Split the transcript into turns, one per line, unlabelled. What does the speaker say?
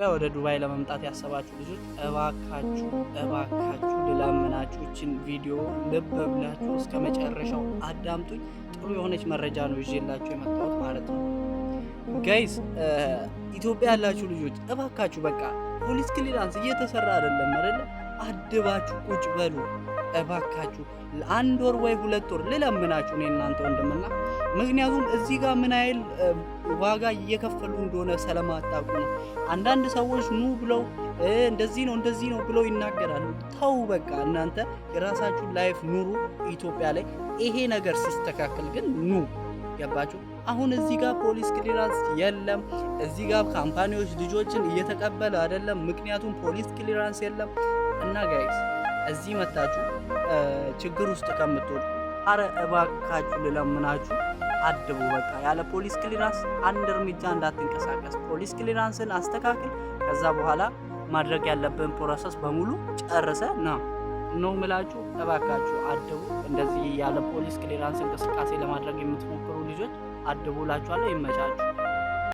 ከኢትዮጵያ ወደ ዱባይ ለመምጣት ያሰባችሁ ልጆች እባካችሁ ልለምናችሁ እችን ቪዲዮ ልብ ብላችሁ እስከ መጨረሻው አዳምጡኝ። ጥሩ የሆነች መረጃ ነው ይዤላችሁ የመጣሁት ማለት ነው ጋይስ። ኢትዮጵያ ያላችሁ ልጆች እባካችሁ በቃ ፖሊስ ክሊራንስ እየተሰራ አይደለም አይደለ? አድባችሁ ቁጭ በሉ እባካችሁ። ለአንድ ወር ወይ 2 ወር ልለምናችሁ እኔ እናንተ ወንድምና፣ ምክንያቱም እዚህ ጋር ምን ያህል ዋጋ እየከፈሉ እንደሆነ ስለማታውቁ ነው። አንዳንድ ሰዎች ኑ ብለው እንደዚህ ነው ብለው ይናገራሉ። ተው በቃ እናንተ የራሳችሁን ላይፍ ኑሩ ኢትዮጵያ ላይ። ይሄ ነገር ሲስተካከል ግን ኑ። ገባችሁ? አሁን እዚህ ጋር ፖሊስ ክሊራንስ የለም። እዚህ ጋር ካምፓኒዎች ልጆችን እየተቀበለ አይደለም፣ ምክንያቱም ፖሊስ ክሊራንስ የለም። እና ጋይስ እዚህ መታችሁ ችግር ውስጥ ከምትወዱ አረ እባካችሁ ልለምናችሁ አድቡ። በቃ ያለ ፖሊስ ክሊራንስ አንድ እርምጃ እንዳትንቀሳቀስ። ፖሊስ ክሊራንስን አስተካክል። ከዛ በኋላ ማድረግ ያለብን ፕሮሰስ በሙሉ ጨርሰ ነው ምላችሁ። እባካችሁ አድቡ። እንደዚህ ያለ ፖሊስ ክሊራንስ እንቅስቃሴ ለማድረግ የምትሞክሩ ልጆች አድቡላችኋለሁ። ይመቻችሁ።